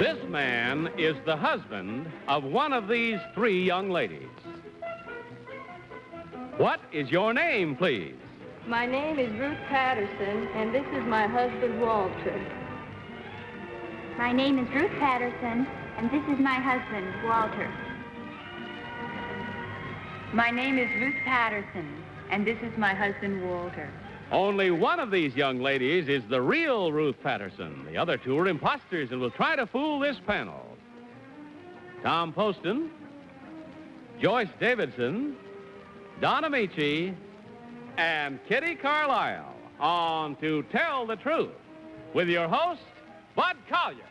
This man is the husband of one of these three young ladies. What is your name, please? My name is Ruth Patterson, and this is my husband, Walter. My name is Ruth Patterson, and this is my husband, Walter. My name is Ruth Patterson, and this is my husband, Walter. Only one of these young ladies is the real Ruth Patterson. The other two are imposters and will try to fool this panel. Tom Poston, Joyce Davidson, Don Ameche, and Kitty Carlisle on To Tell the Truth with your host, Bud Collier.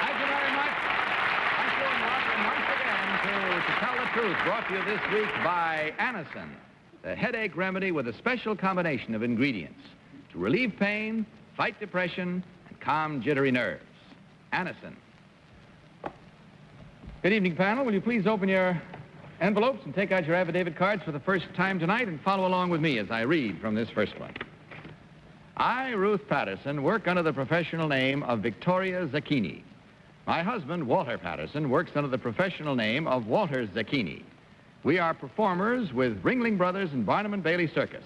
Thank you very much. Thank you and welcome once again to Tell the Truth, brought to you this week by Anacin, the headache remedy with a special combination of ingredients to relieve pain, fight depression, and calm jittery nerves. Anacin. Good evening, panel. Will you please open your envelopes and take out your affidavit cards for the first time tonight and follow along with me as I read from this first one. I, Ruth Patterson, work under the professional name of Victoria Zachinni. My husband, Walter Patterson, works under the professional name of Walter Zachinni. We are performers with Ringling Brothers and Barnum and Bailey Circus.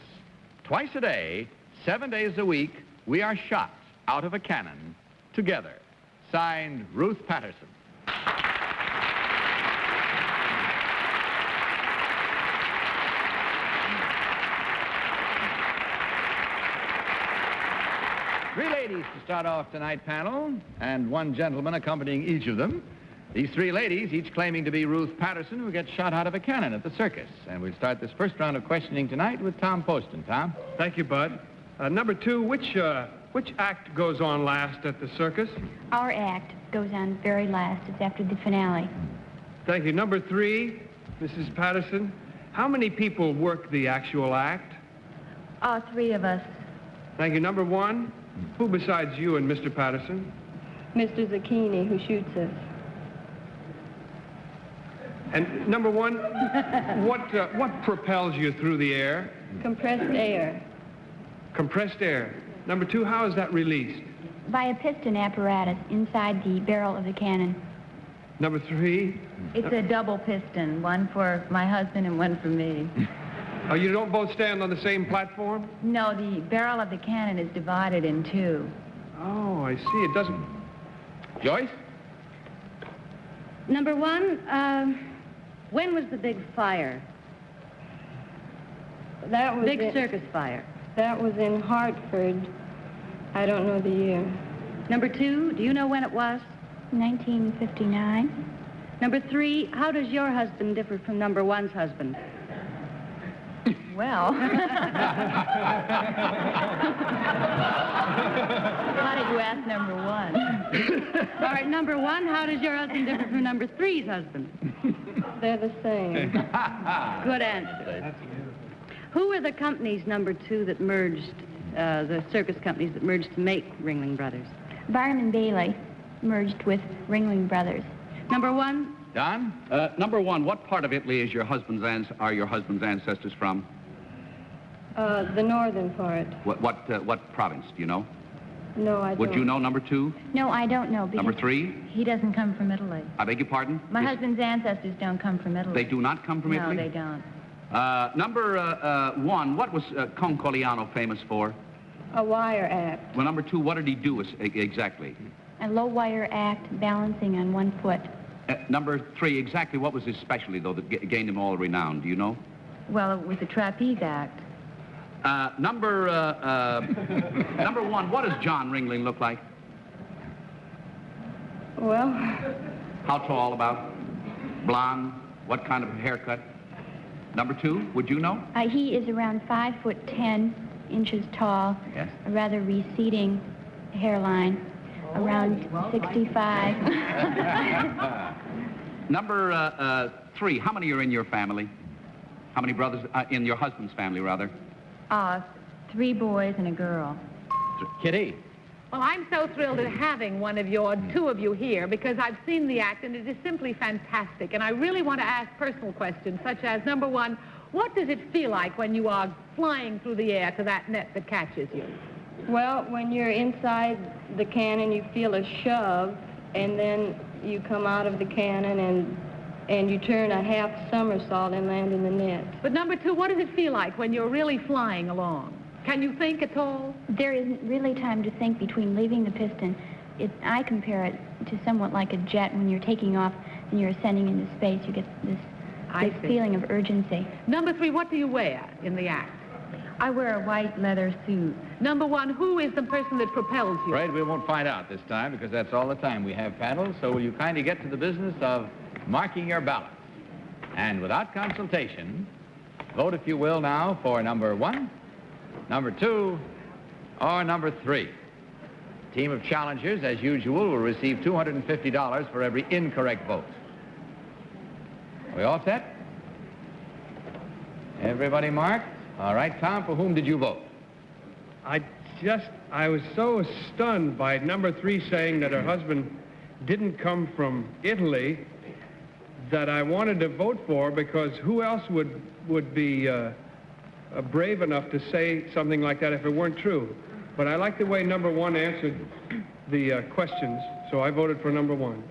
Twice a day, 7 days a week, we are shot out of a cannon together. Signed, Ruth Patterson. Three ladies to start off tonight's panel, and one gentleman accompanying each of them. These three ladies, each claiming to be Ruth Patterson, who gets shot out of a cannon at the circus. And we'll start this first round of questioning tonight with Tom Poston. Tom? Thank you, Bud. Number two, which act goes on last at the circus? Our act goes on very last. It's after the finale. Thank you. Number three, Mrs. Patterson, how many people work the actual act? Three of us. Thank you. Number one, who besides you and Mr. Patterson? Mr. Zachinni, who shoots us. And number one, what propels you through the air? Compressed air. Compressed air. Number two, how is that released? By a piston apparatus inside the barrel of the cannon. Number three? It's a double piston, one for my husband and one for me. Oh, you don't both stand on the same platform? No, the barrel of the cannon is divided in two. Oh, I see. It doesn't... Joyce? Number one, when was the big fire? That was Big circus fire. That was in Hartford. I don't know the year. Number two, do you know when it was? 1959. Number three, how does your husband differ from number one's husband? Well. Why did you ask number one? All right, number one, how does your husband differ from number three's husband? They're the same. Good answer. Who were the companies, number two, that merged, the circus companies that merged to make Ringling Brothers? Barnum and Bailey merged with Ringling Brothers. Number one? Don? Number one, what part of Italy is are your husband's ancestors from? The northern part. What province, do you know? No, I don't. Would you know number two? No, I don't know. Number three? He doesn't come from Italy. I beg your pardon? My husband's ancestors don't come from Italy. They do not come from Italy? No, they don't. Number one, what was Concoliano famous for? A wire act. Well, number two, what did he do exactly? A low wire act balancing on one foot. Number three, exactly what was his specialty, though, that gained him all renown? Do you know? Well, it was the trapeze act. Number one, what does John Ringling look like? Well... How tall about? Blonde? What kind of haircut? Number two, would you know? He is around 5'10" tall. Yes. A rather receding hairline. Around 65. Number three, how many are in your family? How many brothers, in your husband's family, rather? 3 boys and a girl. Kitty? Well, I'm so thrilled at having two of you here, because I've seen the act, and it is simply fantastic. And I really want to ask personal questions, such as, number one, what does it feel like when you are flying through the air to that net that catches you? Well, when you're inside the cannon, you feel a shove, and then you come out of the cannon and you turn a half somersault and land in the net. But number 2, what does it feel like when you're really flying along? Can you think at all? There isn't really time to think between leaving the piston. I compare it to somewhat like a jet. When you're taking off and you're ascending into space, you get this feeling of urgency. Number 3, what do you wear in the act? I wear a white leather suit. Number 1, who is the person that propels you? Right, we won't find out this time because that's all the time we have, panel. So will you kindly get to the business of marking your ballots? And without consultation, vote, if you will, now for number 1, number 2, or number 3. Team of challengers, as usual, will receive $250 for every incorrect vote. Are we all set? Everybody marked? All right, Tom, for whom did you vote? I was so stunned by number 3 saying that her husband didn't come from Italy that I wanted to vote for, because who else would be brave enough to say something like that if it weren't true? But I like the way number 1 answered the questions, so I voted for number 1.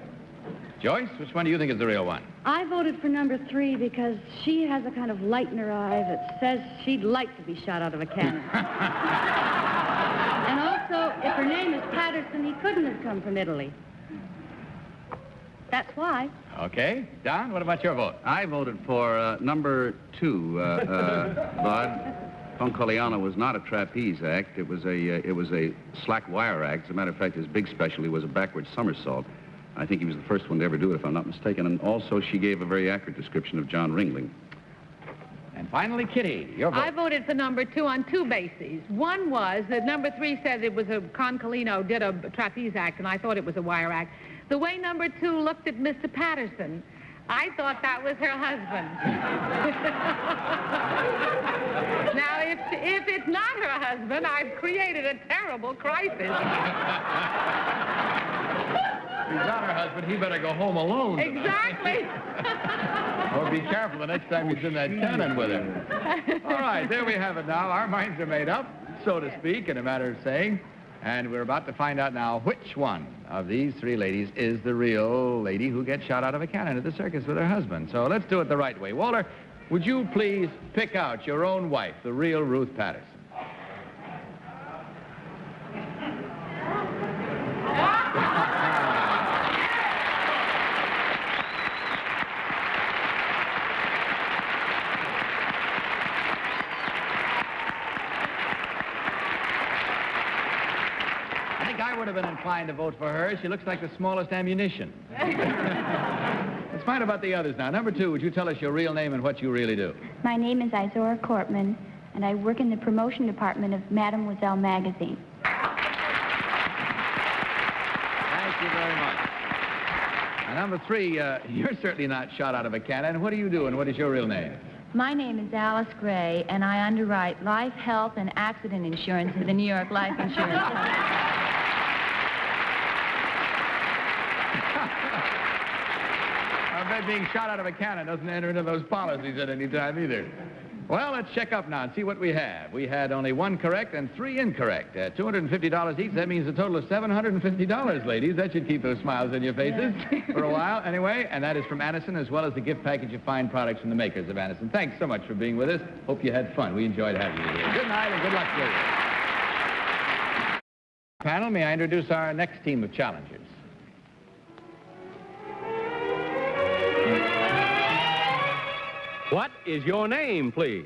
Joyce, which one do you think is the real one? I voted for number 3 because she has a kind of light in her eye that says she'd like to be shot out of a cannon. And also, if her name is Patterson, he couldn't have come from Italy. That's why. Okay. Don, what about your vote? I voted for number 2, Bud. Concoliano was not a trapeze act. It was a slack wire act. As a matter of fact, his big specialty was a backward somersault. I think he was the first one to ever do it, if I'm not mistaken. And also, she gave a very accurate description of John Ringling. And finally, Kitty, your vote. I voted for number 2 on 2 bases. One was that number 3 said it was a Concoliano did a trapeze act, and I thought it was a wire act. The way number 2 looked at Mr. Patterson, I thought that was her husband. Now, if it's not her husband, I've created a terrible crisis. If he's not her husband, he better go home alone. Exactly. Or be careful the next time he's in that cannon with her. All right, there we have it now. Our minds are made up, so to speak, in a matter of saying. And we're about to find out now which one of these 3 ladies is the real lady who gets shot out of a cannon at the circus with her husband. So let's do it the right way. Walter, would you please pick out your own wife, the real Ruth Patterson? I would have been inclined to vote for her. She looks like the smallest ammunition. Let's find out about the others now. Number 2, would you tell us your real name and what you really do? My name is Izora Cortman, and I work in the promotion department of Mademoiselle magazine. Thank you very much. And number 3, you're certainly not shot out of a cannon. What do you do, and what is your real name? My name is Alice Gray, and I underwrite life, health, and accident insurance for the New York Life Insurance. I bet being shot out of a cannon doesn't enter into those policies at any time either. Well, let's check up now and see what we have. We had only 1 correct and 3 incorrect. $250 each. That means a total of $750, ladies. That should keep those smiles in your faces for a while. Anyway, and that is from Addison, as well as the gift package of fine products from the makers of Addison. Thanks so much for being with us. Hope you had fun. We enjoyed having you here. Good night and good luck to you. Panel, may I introduce our next team of challengers? What is your name, please?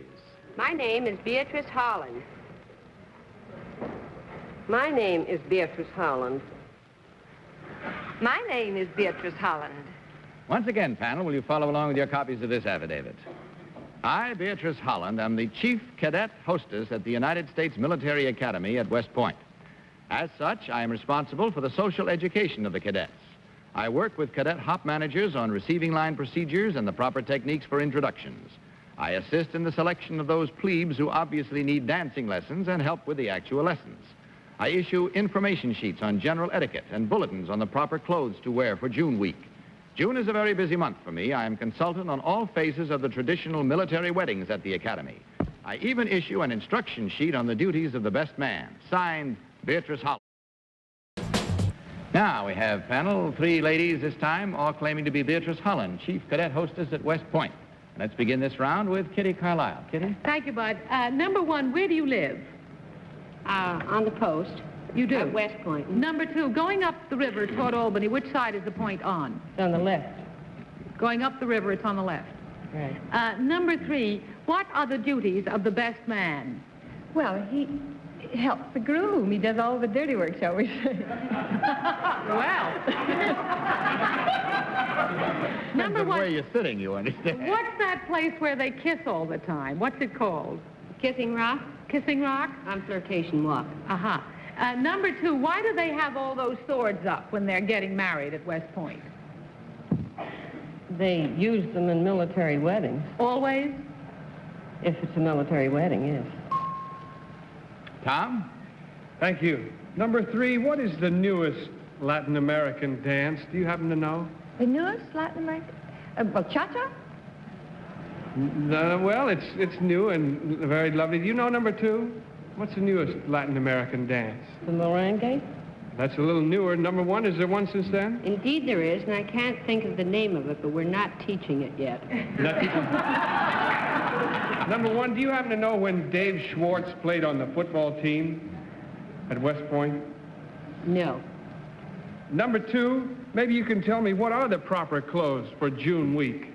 My name is Beatrice Holland. My name is Beatrice Holland. My name is Beatrice Holland. Once again, panel, will you follow along with your copies of this affidavit? I, Beatrice Holland, am the chief cadet hostess at the United States Military Academy at West Point. As such, I am responsible for the social education of the cadets. I work with cadet hop managers on receiving line procedures and the proper techniques for introductions. I assist in the selection of those plebes who obviously need dancing lessons and help with the actual lessons. I issue information sheets on general etiquette and bulletins on the proper clothes to wear for June week. June is a very busy month for me. I am consultant on all phases of the traditional military weddings at the Academy. I even issue an instruction sheet on the duties of the best man. Signed, Beatrice Holland. Now we have panel 3 ladies this time, all claiming to be Beatrice Holland, chief cadet hostess at West Point. Let's begin this round with Kitty Carlisle. Kitty? Thank you, Bud. Number 1, where do you live? On the post. You do? At West Point. Number 2, going up the river toward Albany, which side is the point on? It's on the left. Going up the river, it's on the left. Right. Number 3, what are the duties of the best man? Well, he helps the groom. He does all the dirty work, shall we say. Well. Number 1. Where you're sitting, you understand. What's that place where they kiss all the time? What's it called? Kissing Rock? Kissing Rock? On Flirtation Walk. Uh-huh. Number 2, why do they have all those swords up when they're getting married at West Point? They use them in military weddings. Always? If it's a military wedding, yes. Tom? Thank you. Number 3, what is the newest Latin American dance? Do you happen to know? The newest Latin American? Bachata? Well, it's new and very lovely. Do you know number 2? What's the newest Latin American dance? The merengue? That's a little newer. Number 1, is there one since then? Indeed there is, and I can't think of the name of it, but we're not teaching it yet. Not teaching. Number 1, do you happen to know when Dave Schwartz played on the football team at West Point? No. Number 2, maybe you can tell me what are the proper clothes for June week?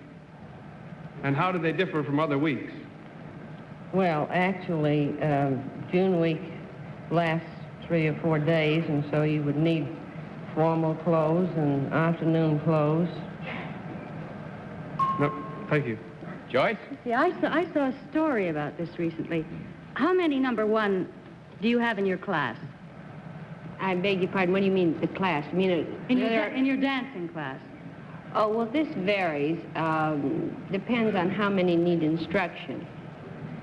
And how do they differ from other weeks? Well, actually, June week lasts 3 or 4 days, and so you would need formal clothes and afternoon clothes. No, thank you. Joyce? See, I saw a story about this recently. How many number 1 do you have in your class? I beg your pardon, what do you mean, the class? You mean In your dancing class? Oh, well, this varies. Depends on how many need instruction.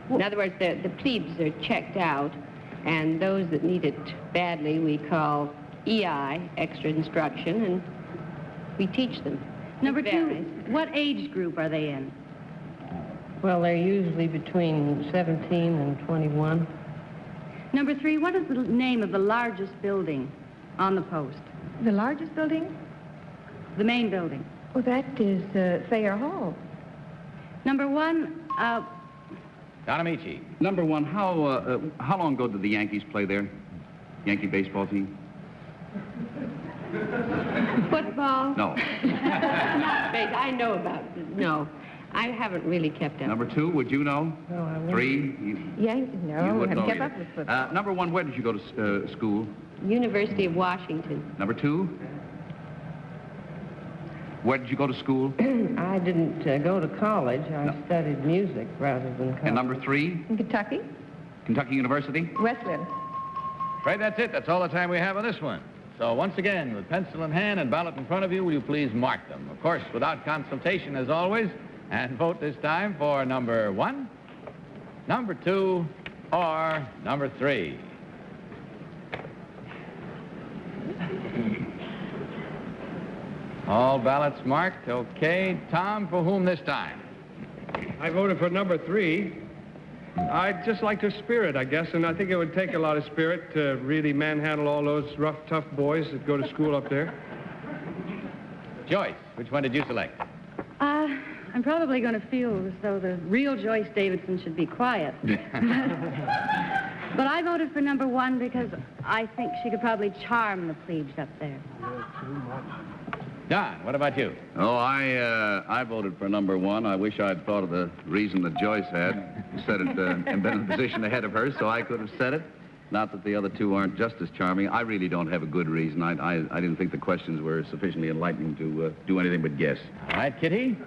In other words, the plebes are checked out, and those that need it badly we call EI, extra instruction, and we teach them. Number 2, what age group are they in? Well, they're usually between 17 and 21. Number 3, what is the name of the largest building on the post? The largest building? The main building. Oh, that is Thayer Hall. Number 1, Don Ameche. Number 1, how long ago did the Yankees play there? Yankee baseball team? Football? No. Not big. I know about it. No, I haven't really kept up. Number 2, would you know? No, I wouldn't. 3? Yeah, You no, wouldn't haven't know kept up either. with football. Number 1, where did you go to school? University of Washington. Number 2? Where did you go to school? I didn't go to college. I studied music rather than college. And number 3? In Kentucky? Kentucky University? Westland. Right, that's it. That's all the time we have on this one. So once again, with pencil in hand and ballot in front of you, will you please mark them? Of course, without consultation, as always, and vote this time for number 1, number 2, or number 3. All ballots marked. Okay. Tom, for whom this time? I voted for number 3. I'd just like their spirit, I guess, and I think it would take a lot of spirit to really manhandle all those rough, tough boys that go to school up there. Joyce, which one did you select? I'm probably going to feel as though the real Joyce Davidson should be quiet. But I voted for number 1 because I think she could probably charm the plebes up there. Don, what about you? Oh, I voted for number 1. I wish I'd thought of the reason that Joyce had. Said it and been in a position ahead of her, so I could have said it. Not that the other 2 aren't just as charming. I really don't have a good reason. I didn't think the questions were sufficiently enlightening to do anything but guess. All right, Kitty?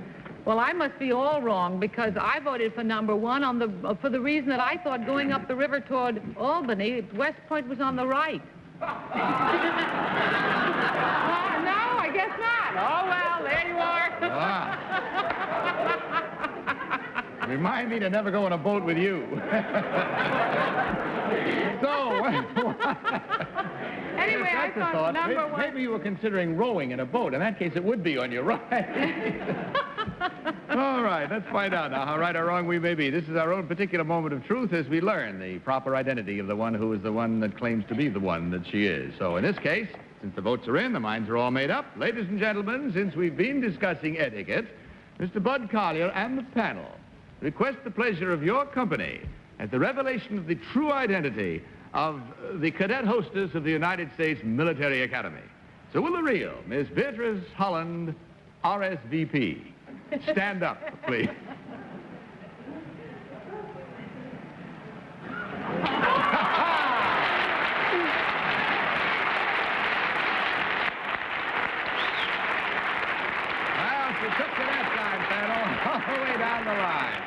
Well, I must be all wrong because I voted for number 1 for the reason that I thought going up the river toward Albany, West Point was on the right. No, I guess not. Oh, well, there you are. Remind me to never go on a boat with you. Anyway, I thought number 1... Maybe you were considering rowing in a boat. In that case, it would be on your right. All right, let's find out now how right or wrong we may be. This is our own particular moment of truth as we learn the proper identity of the one who is the one that claims to be the one that she is. So in this case, since the votes are in, the minds are all made up. Ladies and gentlemen, since we've been discussing etiquette, Mr. Bud Collier and the panel request the pleasure of your company at the revelation of the true identity of the cadet hostess of the United States Military Academy. So will the real Miss Beatrice Holland, RSVP, stand up, please. All the way down the line.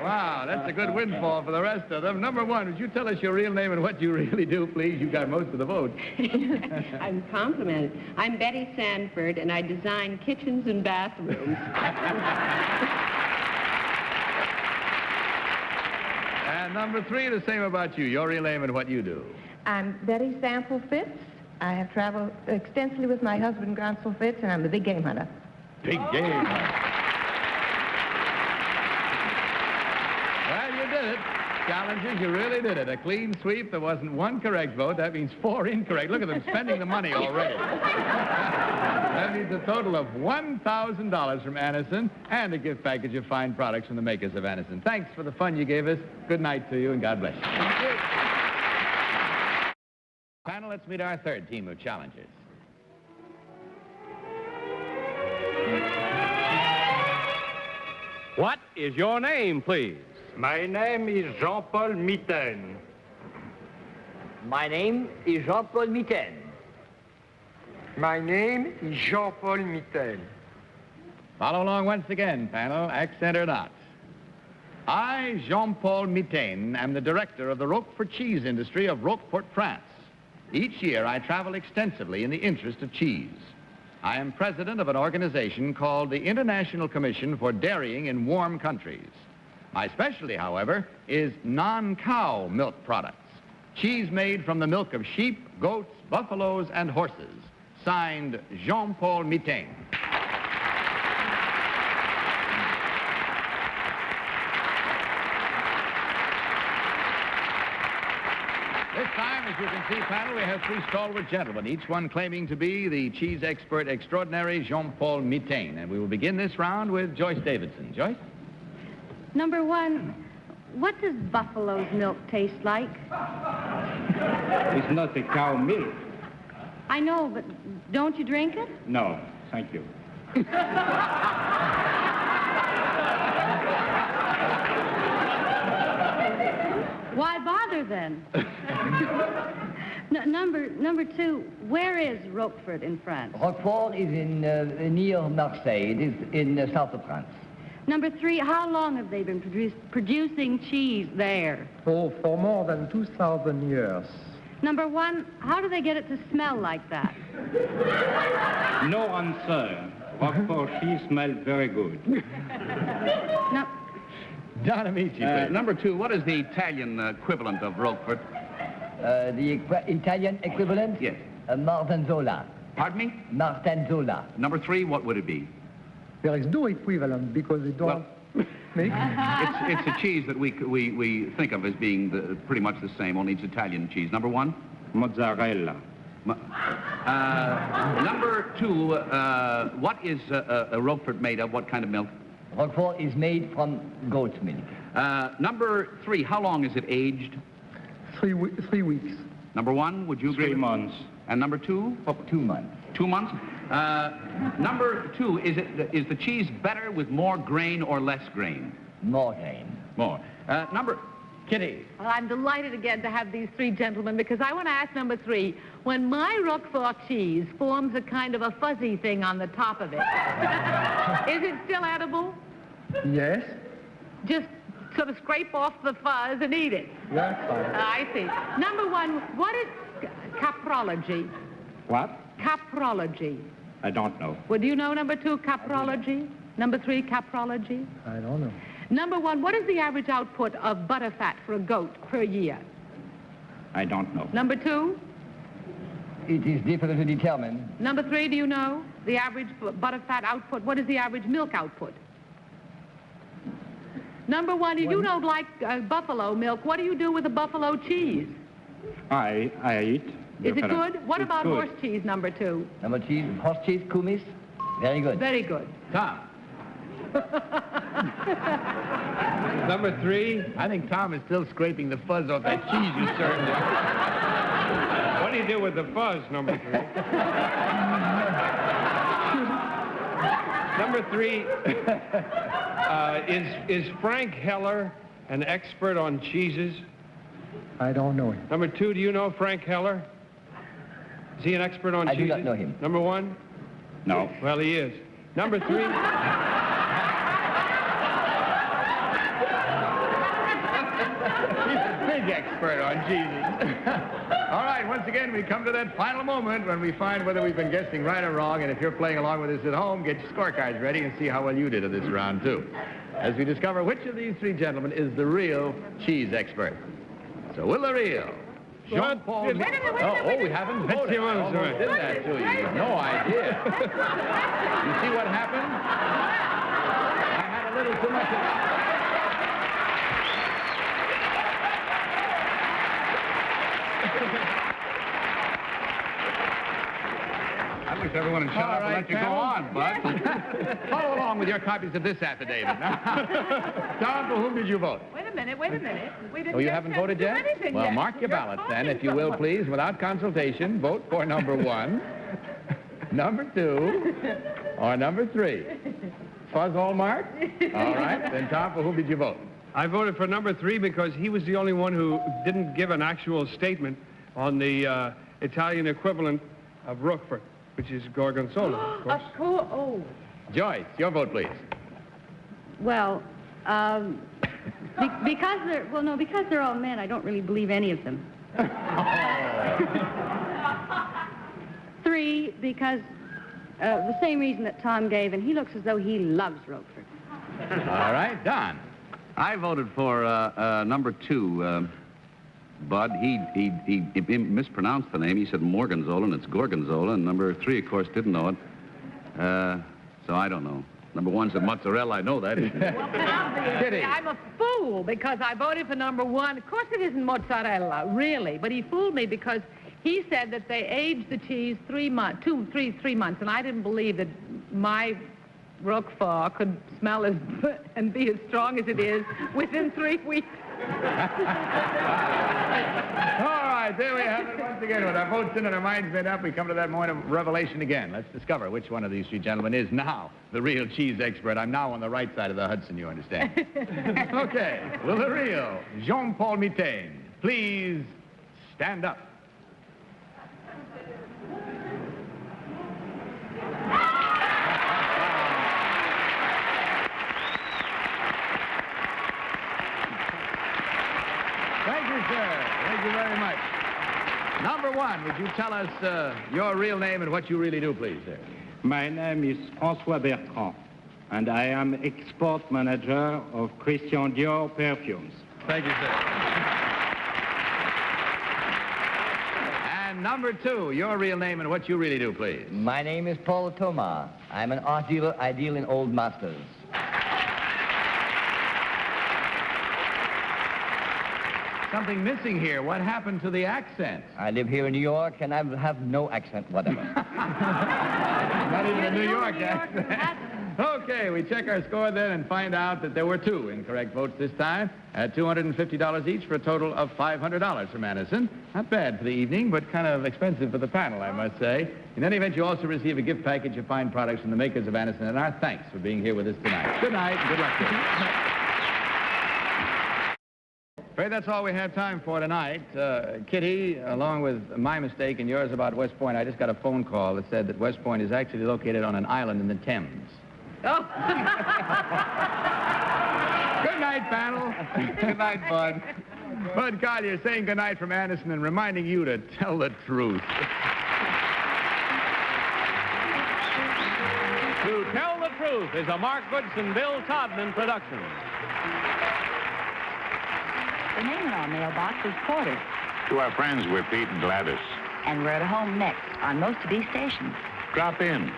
Wow, that's a good windfall for the rest of them. Number one, would you tell us your real name and what you really do, please? You got most of the votes. I'm complimented. I'm Betty Sanford, and I design kitchens and bathrooms. And number three, the same about you. Your real name and what you do. I'm Betty Sample Fitz. I have traveled extensively with my husband, Gronsel Fitz, and I'm the big game hunter. Big game hunter. Well, you did it. Challengers, you really did it. A clean sweep. There wasn't one correct vote. That means 4 incorrect. Look at them spending the money already. That means a total of $1,000 from Anison and a gift package of fine products from the makers of Anison. Thanks for the fun you gave us. Good night to you, and God bless you. Thank you. Panel, let's meet our third team of challengers. What is your name, please? My name is Jean-Paul Mitene. My name is Jean-Paul Mitene. My name is Jean-Paul Mitene. Follow along once again, panel, accent or not. I, Jean-Paul Mitene, am the director of the Roquefort cheese industry of Roquefort, France. Each year, I travel extensively in the interest of cheese. I am president of an organization called the International Commission for Dairying in Warm Countries. My specialty, however, is non-cow milk products. Cheese made from the milk of sheep, goats, buffaloes, and horses. Signed, Jean-Paul Mitene. This time, as you can see, panel, we have 3 stalwart gentlemen, each one claiming to be the cheese expert extraordinary, Jean-Paul Mitene. And we will begin this round with Joyce Davidson. Joyce? Number 1, what does buffalo's milk taste like? It's not a cow milk. I know, but don't you drink it? No, thank you. Why bother then? Number 2, where is Roquefort in France? Roquefort is in near Marseille. It is in the south of France. Number 3, how long have they been producing cheese there? Oh, for more than 2,000 years. Number 1, how do they get it to smell like that? No answer. Roquefort cheese smells very good. No. Don Ameche, number 2, what is the Italian equivalent of Roquefort? The Italian equivalent? Yes. Martenzola. Pardon me? Martenzola. Number 3, what would it be? There is no equivalent because they don't make. It's a cheese that we think of as being pretty much the same, only it's Italian cheese. Number 1? Mozzarella. Number 2, what is a Roquefort made of? What kind of milk? Roquefort is made from goat's milk. Number 3, how long is it aged? 3 weeks. Number 1, would you agree? 3 months. And number 2? 2 months. 2 months? Number 2, is the cheese better with more grain or less grain? More grain. More. Kitty. Well, I'm delighted again to have these 3 gentlemen because I want to ask number 3, when my Roquefort cheese forms a kind of a fuzzy thing on the top of it, is it still edible? Yes. Just sort of scrape off the fuzz and eat it? That's fine. I see. Number 1, what is caprology? What? Caprology. I don't know. Well, do you know number 2, caprology? Number 3, caprology? I don't know. Number 1, what is the average output of butterfat for a goat per year? I don't know. Number 2? It is difficult to determine. Number 3, do you know the average butterfat output? What is the average milk output? Number one, you don't like buffalo milk. What do you do with the buffalo cheese? I eat. Is it good? What about good. horse cheese, number two? Number cheese, horse cheese, kumis. Very good. Very good. Tom. Number three. I think Tom is still scraping the fuzz off that cheese you served him. What do you do with the fuzz, number three? Number three, is Frank Heller an expert on cheeses? I don't know him. Number two, do you know Frank Heller? Is he an expert on cheeses? I do not know him. Number one? No. Well, he is. Number three. He's a big expert on cheeses. All right, once again, we come to that final moment when we find whether we've been guessing right or wrong, and if you're playing along with us at home, get your scorecards ready and see how well you did at this round, too, as we discover which of these three gentlemen is the real cheese expert. So, will the real Jean-Paul... Wait a minute. Oh, we haven't voted. Almost did that to you. You've no idea. You see what happened? I had a little too much of... I wish everyone would shut up and let you go on, Bud. Follow along with your copies of this affidavit. Now, Tom, for whom did you vote? Wait a minute. We didn't Oh, you haven't voted yet? Well, yet. mark your ballots then, if you will, please, without consultation. Vote for number one, number two, or number three. Fuzz all marked? All right. Then, Tom, for whom did you vote? I voted for number three because he was the only one who didn't give an actual statement on the Italian equivalent of Roquefort, which is Gorgonzola, of course. Of course. Oh. Joyce, your vote, please. Well, because they're all men, I don't really believe any of them. Three, because the same reason that Tom gave, and he looks as though he loves Roquefort. All right, Don. I voted for number two, Bud. He mispronounced the name. He said Morgonzola, and it's Gorgonzola. And number three, of course, didn't know it. So I don't know. Number one said mozzarella. I know that. Obviously, I'm a fool because I voted for number one. Of course it isn't mozzarella, really. But he fooled me because he said that they aged the cheese 3 months, 3 months. And I didn't believe that my Roquefort could smell as and be as strong as it is within 3 weeks. All right, there we have it once again. With our votes in and our minds made up, we come to that moment of revelation again. Let's discover which one of these three gentlemen is now the real cheese expert. I'm now on the right side of the Hudson, you understand. Okay, will the real Jean-Paul Mitene please stand up? Thank you, sir. Thank you very much. Number one, would you tell us your real name and what you really do, please, sir? My name is François Bertrand, and I am export manager of Christian Dior perfumes. Thank you, sir. And number two, your real name and what you really do, please. My name is Paul Thomas. I'm an art dealer. I deal in old masters. Something missing here. What happened to the accent? I live here in New York, and I have no accent whatever. Not even a New York accent. Okay, we check our score then and find out that there were two incorrect votes this time at $250 each for a total of $500 for Madison. Not bad for the evening, but kind of expensive for the panel, I must say. In any event, you also receive a gift package of fine products from the makers of Madison, and our thanks for being here with us tonight. Good night, and good luck to you. Afraid that's all we have time for tonight. Kitty, along with my mistake and yours about West Point, I just got a phone call that said that West Point is actually located on an island in the Thames. Oh. Good night, panel. Good night, Bud. Bud Collier saying good night from Anderson and reminding you to tell the truth. To Tell the Truth is a Mark Goodson, Bill Todman production. The name in our mailbox is Porter. To our friends, we're Pete and Gladys. And we're at home next on most of these stations. Drop in.